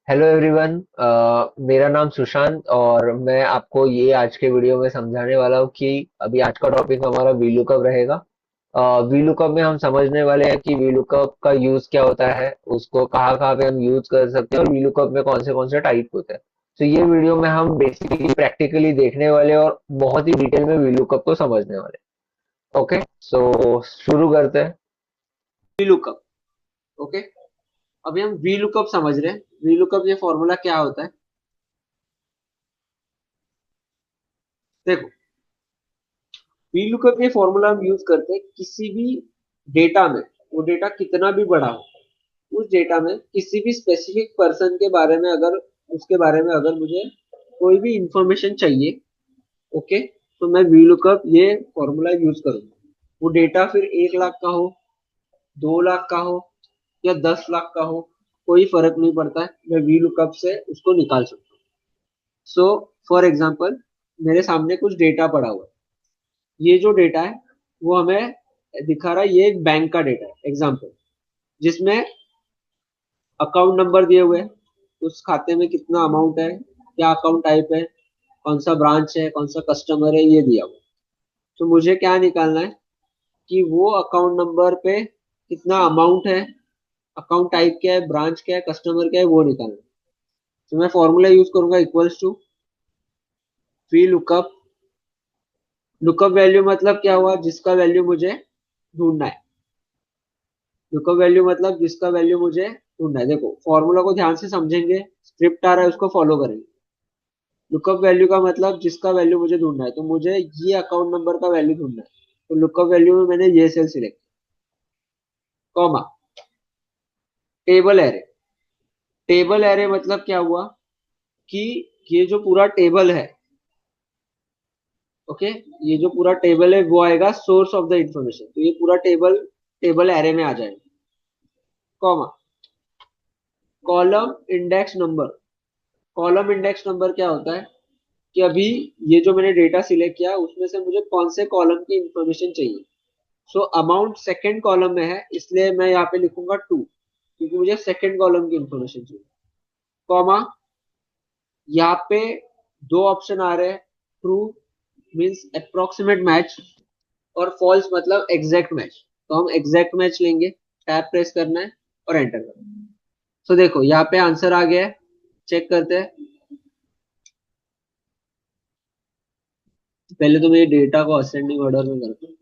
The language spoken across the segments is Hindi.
Hello everyone. मेरा नाम सुशांत और मैं आपको ये आज के वीडियो में समझाने वाला हूँ कि अभी आज का टॉपिक हमारा वीलुकअप रहेगा। वीलुकअप में हम समझने वाले हैं कि वीलुकअप का यूज क्या होता है, उसको कहाँ कहाँ पे हम यूज कर सकते हैं और वीलुकअप में कौन से टाइप होते हैं। तो ये वीडियो में हम बेसिकली प्रैक्टिकली देखने वाले और बहुत ही डिटेल में वीलुकअप को समझने वाले। ओके, सो शुरू करते हैं। V lookup. ओके, अभी हम वी लुकअप समझ रहे हैं। वी लुकअप ये फॉर्मूला क्या होता है? देखो, वी लुकअप ये फॉर्मूला हम यूज करते हैं किसी भी डेटा में। वो डेटा कितना भी बड़ा हो, उस डेटा में किसी भी स्पेसिफिक पर्सन के बारे में अगर उसके बारे में अगर मुझे कोई भी इंफॉर्मेशन चाहिए, ओके, तो मैं वी लुकअप ये फॉर्मूला यूज करूंगा। वो डेटा फिर 1 लाख का हो, 2 लाख का हो या 10 लाख का हो, कोई फर्क नहीं पड़ता है। मैं वी लुकअप से उसको निकाल सकता हूँ। सो फॉर एग्जाम्पल, मेरे सामने कुछ डेटा पड़ा हुआ है। ये जो डेटा है वो हमें दिखा रहा है, ये एक बैंक का डेटा है एग्जाम्पल, जिसमें अकाउंट नंबर दिए हुए हैं, उस खाते में कितना अमाउंट है, क्या अकाउंट टाइप है, कौन सा ब्रांच है, कौन सा कस्टमर है, ये दिया हुआ है। तो मुझे क्या निकालना है कि वो अकाउंट नंबर पे कितना अमाउंट है, अकाउंट टाइप क्या है, ब्रांच क्या है, कस्टमर क्या है, वो निकालना है। तो मैं फॉर्मूला यूज करूंगा equals to V lookup. Lookup value मतलब क्या हुआ, जिसका वैल्यू मुझे ढूंढना है। लुकअप वैल्यू मतलब जिसका वैल्यू मुझे ढूंढना है। देखो, फॉर्मूला को ध्यान से समझेंगे, स्क्रिप्ट आ रहा है उसको फॉलो करेंगे। लुकअप वैल्यू का मतलब जिसका वैल्यू मुझे ढूंढना है, तो मुझे ये अकाउंट नंबर का वैल्यू ढूंढना है। तो लुकअप वैल्यू में मैंने ये cell select, comma, table array. Table array मतलब क्या हुआ कि ये जो पूरा टेबल है, ओके, ये जो पूरा टेबल है वो आएगा सोर्स ऑफ द इंफॉर्मेशन। तो ये पूरा टेबल टेबल एरे में आ जाएगा, comma, column index number. Column index number क्या होता है कि अभी ये जो मैंने डेटा सिलेक्ट किया उसमें से मुझे कौन से कॉलम की इंफॉर्मेशन चाहिए। सो अमाउंट सेकंड कॉलम में है, इसलिए मैं यहाँ पे लिखूंगा 2, क्योंकि मुझे सेकंड कॉलम की इंफॉर्मेशन चाहिए, कॉमा। यहाँ पे दो ऑप्शन आ रहे हैं, ट्रू मीन्स अप्रोक्सीमेट मैच और फॉल्स मतलब एग्जैक्ट मैच। तो हम एग्जैक्ट मैच लेंगे, टैब प्रेस करना है और एंटर करना है। तो देखो यहाँ पे आंसर आ गया है, चेक करते हैं। पहले तो मैं डेटा को असेंडिंग ऑर्डर में करता हूँ।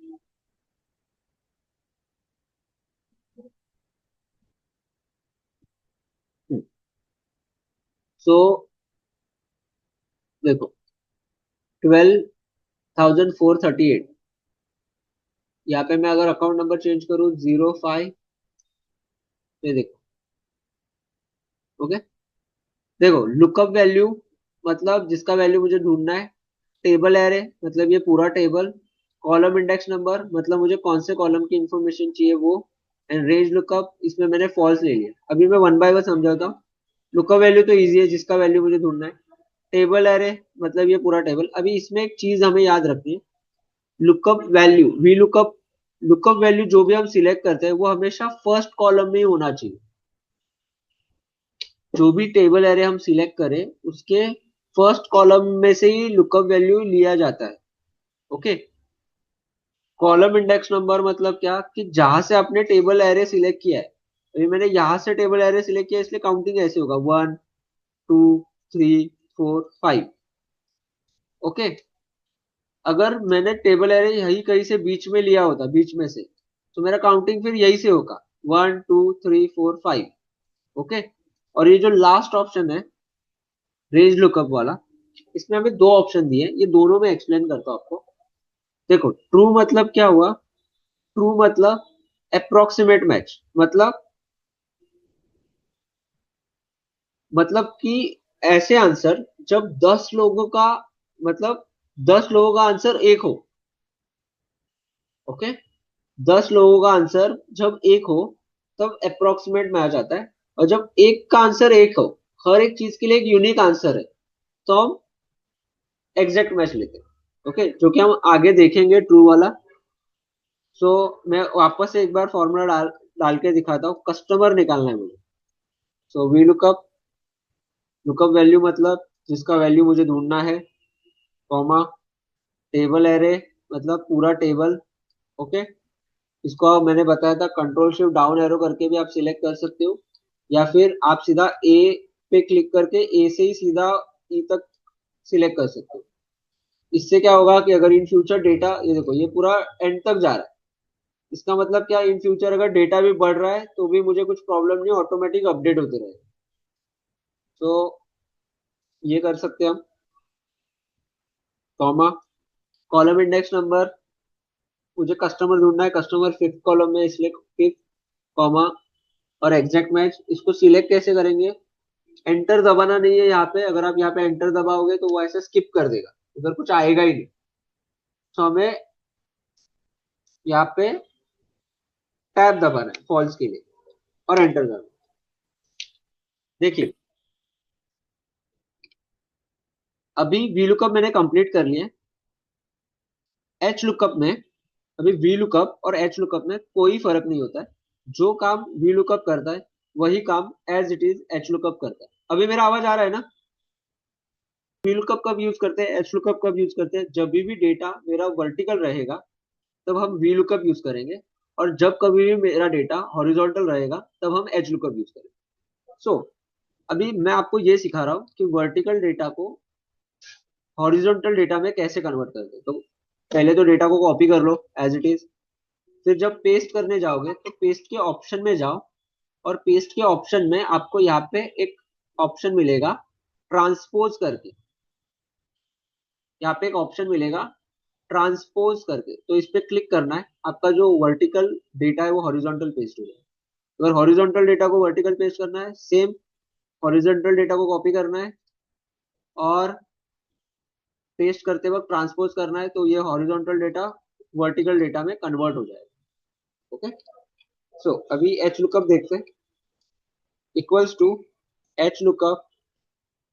सो देखो, 12,438। यहाँ पे मैं अगर अकाउंट नंबर चेंज करूँ 05, ये देखो, ओके। देखो, लुकअप वैल्यू मतलब जिसका वैल्यू मुझे ढूंढना है, टेबल एरे मतलब ये पूरा टेबल, कॉलम इंडेक्स नंबर मतलब मुझे कौन से कॉलम की इंफॉर्मेशन चाहिए वो, एंड रेंज लुकअप इसमें मैंने फॉल्स ले लिया। अभी मैं वन बाय वन समझाता हूँ। लुकअप वैल्यू तो इजी है, जिसका वैल्यू मुझे ढूंढना है। टेबल एरे मतलब ये पूरा टेबल। अभी इसमें एक चीज हमें याद रखनी है, lookup value we lookup, lookup value जो भी हम सिलेक्ट करते हैं वो हमेशा फर्स्ट कॉलम में ही होना चाहिए। जो भी टेबल एरे हम सिलेक्ट करें उसके फर्स्ट कॉलम में से ही लुकअप वैल्यू लिया जाता है, ओके। कॉलम इंडेक्स नंबर मतलब क्या कि जहां से आपने टेबल एरे सिलेक्ट किया है, अभी मैंने यहां से टेबल एरे सिलेक्ट किया है, इसलिए काउंटिंग ऐसे होगा 1 2 3 4 5, ओके। अगर मैंने टेबल एरे यही कहीं से बीच में लिया होता, बीच में से, तो मेरा काउंटिंग फिर यही से होगा 1 2 3 4 5, ओके। और ये जो लास्ट ऑप्शन है, रेंज लुकअप वाला, इसमें हमें दो ऑप्शन दिए हैं, ये दोनों में एक्सप्लेन करता हूँ आपको। देखो, ट्रू मतलब क्या हुआ, ट्रू मतलब अप्रोक्सीमेट मैच, मतलब कि ऐसे आंसर जब 10 लोगों का, मतलब 10 लोगों का आंसर एक हो, ओके। 10 लोगों का आंसर जब एक हो तब अप्रोक्सीमेट मैच आता है। और जब एक का आंसर एक हो, हर एक चीज के लिए एक यूनिक आंसर है, तो हम एग्जैक्ट मैच लेते हैं, ओके, जो कि हम आगे देखेंगे ट्रू वाला। सो मैं वापस से एक बार फॉर्मूला डाल डाल के दिखाता हूँ। कस्टमर निकालना है मुझे। So we lookup lookup value मतलब जिसका वैल्यू मुझे ढूंढना है, कॉमा, टेबल एरे मतलब पूरा टेबल। ओके, इसको मैंने बताया था कंट्रोल शिफ्ट डाउन एरो करके भी आप सिलेक्ट कर सकते हो, या फिर आप सीधा ए पे क्लिक करके ए से ही सीधा ई तक सिलेक्ट कर सकते हो। इससे क्या होगा कि अगर इन फ्यूचर डेटा, ये देखो ये पूरा एंड तक जा रहा है, इसका मतलब क्या, इन फ्यूचर अगर डेटा भी बढ़ रहा है तो भी मुझे कुछ प्रॉब्लम नहीं, ऑटोमेटिक अपडेट होते रहे। तो ये कर सकते हैं हम, कॉमा, कॉलम इंडेक्स नंबर, मुझे कस्टमर ढूंढना है, कस्टमर फिफ्थ कॉलम में इसलिए फिफ्थ, कॉमा, और एग्जैक्ट मैच। इसको सिलेक्ट कैसे करेंगे, एंटर दबाना नहीं है यहाँ पे, अगर आप यहाँ पे एंटर दबाओगे तो वो ऐसे स्किप कर देगा, उधर कुछ आएगा ही नहीं। तो हमें यहाँ पे टैब दबाना है फॉल्स के लिए और एंटर दबाना। देखिए अभी वी लुकअप मैंने कंप्लीट कर लिया। एच लुकअप में, अभी वी लुकअप और एच लुकअप में कोई फर्क नहीं होता है, जो काम वी लुकअप करता है वही काम as it is H lookup करता है। अभी मेरा आवाज आ रहा है ना? वी लुकअप कब यूज करते हैं, एच लुकअप कब यूज करते हैं, जब भी डेटा मेरा वर्टिकल रहेगा तब हम वी लुकअप यूज करेंगे, और जब कभी भी मेरा डेटा हॉरिजॉन्टल रहेगा तब हम एच लुकअप यूज करेंगे। सो अभी मैं आपको ये सिखा रहा हूँ कि वर्टिकल डेटा को हॉरिजॉन्टल डेटा में कैसे कन्वर्ट करते हैं। तो पहले तो डेटा को कॉपी कर लो एज इट इज, फिर जब पेस्ट करने जाओगे तो पेस्ट के ऑप्शन में जाओ, और पेस्ट के ऑप्शन में आपको यहाँ पे एक ऑप्शन मिलेगा ट्रांसपोज करके, यहाँ पे एक ऑप्शन मिलेगा ट्रांसपोज करके, तो इस पे क्लिक करना है, आपका जो वर्टिकल डेटा है वो हॉरिजॉन्टल पेस्ट हो जाएगा। अगर हॉरिजॉन्टल डेटा को वर्टिकल पेस्ट करना है, सेम हॉरिजॉन्टल डेटा को कॉपी करना है और पेस्ट करते वक्त ट्रांसपोज करना है, तो ये हॉरिजॉन्टल डेटा वर्टिकल डेटा में कन्वर्ट हो जाएगा। ओके, सो अभी एच लुकअप देखते हैं। Equals to H lookup,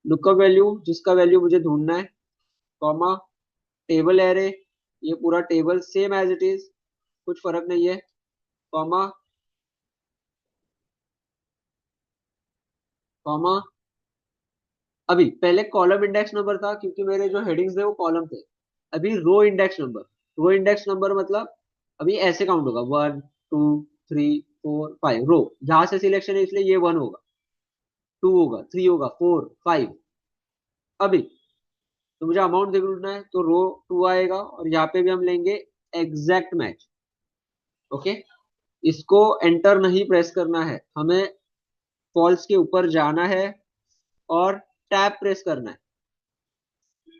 lookup value जिसका वैल्यू मुझे ढूंढना है, कॉमा, टेबल एरे, ये पूरा table same as it is, कुछ फर्क नहीं है, कॉमा, कॉमा। अभी पहले कॉलम इंडेक्स नंबर था क्योंकि मेरे जो हेडिंग्स थे वो कॉलम थे। अभी row index number, row index number मतलब अभी ऐसे काउंट होगा, 1 2 3 4 5, रो जहां से सिलेक्शन है इसलिए ये 1 होगा, 2 होगा, 3 होगा, 4 5। अभी तो मुझे अमाउंट ढूंढना है तो रो 2 आएगा, और यहाँ पे भी हम लेंगे एग्जैक्ट मैच। ओके, इसको एंटर नहीं प्रेस करना है, हमें फॉल्स के ऊपर जाना है और टैब प्रेस करना है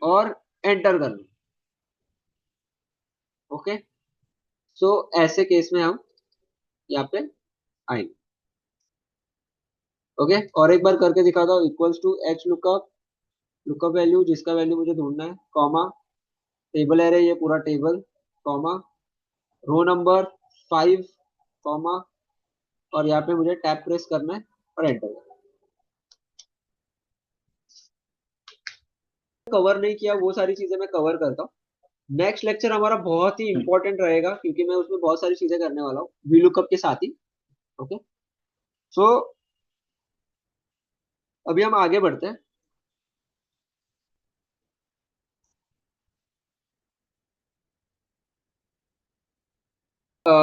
और एंटर करना है। ओके, सो ऐसे केस में हम यहाँ पे आएंगे। ओके, और एक बार करके दिखाता हूँ। Equals to H lookup, lookup value जिसका वैल्यू मुझे ढूंढना है, कॉमा, टेबल एरे ये पूरा table, comma, row number 5, comma, और यहाँ पे मुझे टैब प्रेस करना है और एंटर करना है। कवर नहीं किया वो सारी चीजें मैं कवर करता हूँ। नेक्स्ट लेक्चर हमारा बहुत ही इंपॉर्टेंट रहेगा क्योंकि मैं उसमें बहुत सारी चीजें करने वाला हूँ वीलुकअप के साथ ही। ओके, सो अभी हम आगे बढ़ते हैं।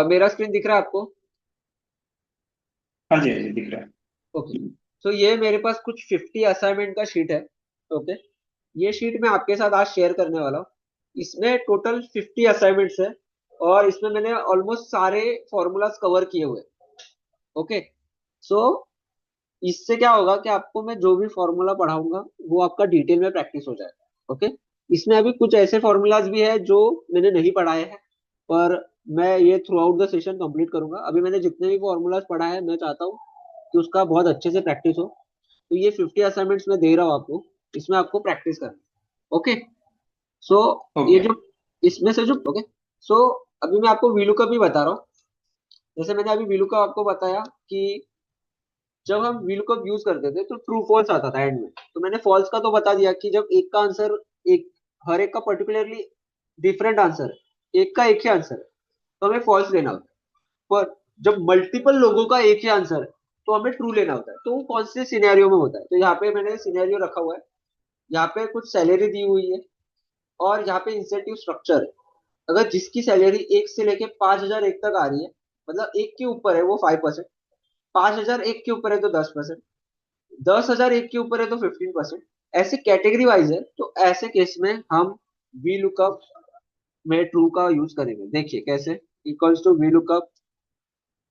मेरा स्क्रीन दिख रहा है आपको? हाँ जी, हाँ जी, दिख रहा है। ओके, सो ये मेरे पास कुछ 50 असाइनमेंट का शीट है। ओके, ये शीट मैं आपके साथ आज शेयर करने वाला हूँ। इसमें टोटल 50 असाइनमेंट्स है, और इसमें मैंने ऑलमोस्ट सारे फॉर्मूलाज कवर किए हुए। ओके, सो इससे क्या होगा कि आपको मैं जो भी फॉर्मूला पढ़ाऊंगा वो आपका डिटेल में प्रैक्टिस हो जाएगा। ओके, इसमें अभी कुछ ऐसे फॉर्मूलाज भी है जो मैंने नहीं पढ़ाए हैं, पर मैं ये through out the session complete करूंगा। अभी मैंने जितने भी फॉर्मूलाज पढ़ा है मैं चाहता हूँ कि उसका बहुत अच्छे से प्रैक्टिस हो। तो ये 50 असाइनमेंट्स मैं दे रहा हूँ आपको, इसमें आपको प्रैक्टिस करना है। ओके, सो ये ओके। जो इसमें से जो, ओके, सो अभी मैं आपको वीलू का भी बता रहा हूँ। जैसे मैंने अभी वीलू का आपको बताया कि जब हम VLOOKUP यूज करते थे तो ट्रू फॉल्स आता था एंड में, तो मैंने फॉल्स का तो बता दिया कि जब एक का आंसर, एक हर एक का पर्टिकुलरली डिफरेंट आंसर है, एक का एक ही आंसर है, तो हमें फॉल्स लेना होता है। पर जब मल्टीपल लोगों का एक ही आंसर है तो हमें ट्रू लेना होता है। तो वो कौन से सिनेरियो में होता है, तो यहाँ पे मैंने सिनेरियो रखा हुआ है। यहाँ पे कुछ सैलरी दी हुई है और यहाँ पे इंसेंटिव स्ट्रक्चर है। अगर जिसकी सैलरी 1 से लेके 5,000 एक तक आ रही है, मतलब एक के ऊपर है वो 5%, 5,000 एक के ऊपर है तो 10%, 10,000 एक के ऊपर है तो 15%, ऐसे कैटेगरी वाइज है। तो ऐसे केस में हम वी लुकअप में ट्रू का यूज करेंगे। देखिए कैसे, equals to V lookup,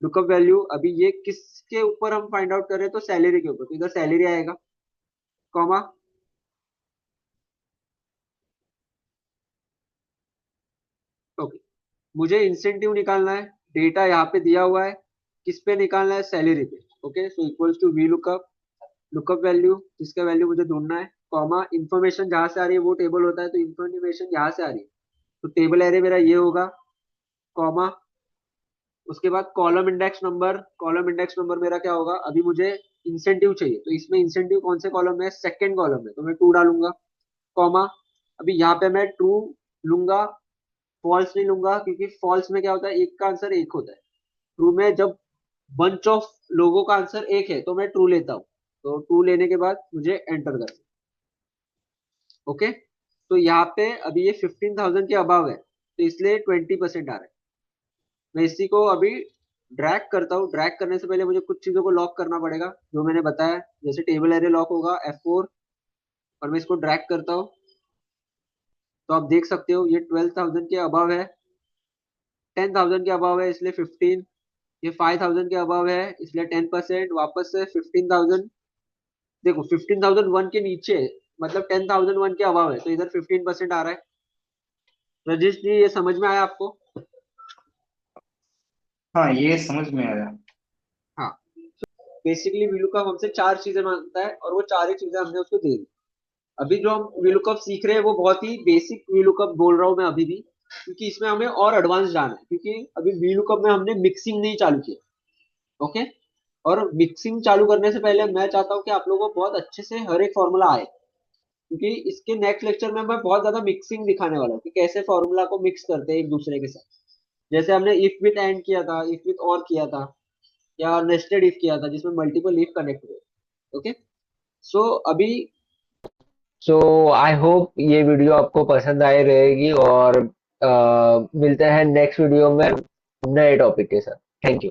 lookup value. अभी ये किसके ऊपर हम फाइंड आउट कर रहे हैं, तो सैलरी के ऊपर, तो इधर सैलरी आएगा, कॉमा, ओके। मुझे इंसेंटिव निकालना है, डेटा यहाँ पे दिया हुआ है, किस पे निकालना है, सैलरी पे। Okay, so equals to V lookup, lookup value जिसका वैल्यू मुझे ढूंढना है, कॉमा, इन्फॉर्मेशन जहां से आ रही है वो टेबल होता है, तो इन्फॉर्मेशन यहाँ से आ रही है तो टेबल एरे मेरा ये होगा, कॉमा। उसके बाद column index number, column index number मेरा क्या होगा, अभी मुझे इंसेंटिव चाहिए, तो इसमें इंसेंटिव कौन से कॉलम में है, सेकंड कॉलम में, तो मैं 2 डालूंगा, कॉमा। अभी यहाँ पे मैं ट्रू लूंगा, फॉल्स नहीं लूंगा, क्योंकि फॉल्स में क्या होता है, एक का आंसर एक होता है। ट्रू में जब बंच ऑफ लोगों का आंसर एक है तो मैं ट्रू लेता हूँ, तो ट्रू लेने के बाद मुझे एंटर कर, ओके। तो यहाँ पे अभी ये 15,000 के अबाव है, तो इसलिए 20% आ रहा है। मैं इसी को अभी ड्रैग करता हूँ। ड्रैग करने से पहले मुझे कुछ चीजों को लॉक करना पड़ेगा जो मैंने बताया, जैसे टेबल एरे लॉक होगा F4, और मैं इसको ड्रैग करता हूँ, तो आप देख सकते हो ये 12,000 के अबाव है, 10,000 के अबाव है इसलिए 15, ये 5,000 के अबाव है इसलिए 10%, वापस से 15,000, देखो 15,001 के नीचे है, मतलब 10,001 के अबाव है, तो इधर 15% आ रहा है। रजिश जी ये समझ में आया आपको? हाँ, ये समझ में आया। हाँ, बेसिकली वीलुकअप हमसे 4 चीजें मांगता है और वो 4 ही चीजें हमने उसको दे दी। अभी जो हम वीलुकअप सीख रहे हैं वो बहुत ही बेसिक वीलुकअप बोल रहा हूँ मैं अभी भी, क्योंकि इसमें हमें और एडवांस जाना है, क्योंकि अभी वीलुकअप में हमने मिक्सिंग नहीं चालू किया। ओके, और मिक्सिंग चालू करने से पहले मैं चाहता हूँ कि आप लोगों को बहुत अच्छे से हर एक फॉर्मूला आए, क्योंकि इसके नेक्स्ट लेक्चर में मैं बहुत ज्यादा मिक्सिंग दिखाने वाला हूँ कि कैसे फॉर्मूला को मिक्स करते हैं एक दूसरे के साथ। जैसे हमने इफ विथ एंड किया था, इफ विथ और किया था, या नेस्टेड इफ किया था जिसमें मल्टीपल इफ कनेक्ट हुए। ओके, सो अभी सो आई होप ये वीडियो आपको पसंद आई रहेगी, और मिलते हैं नेक्स्ट वीडियो में नए टॉपिक के साथ। Thank you.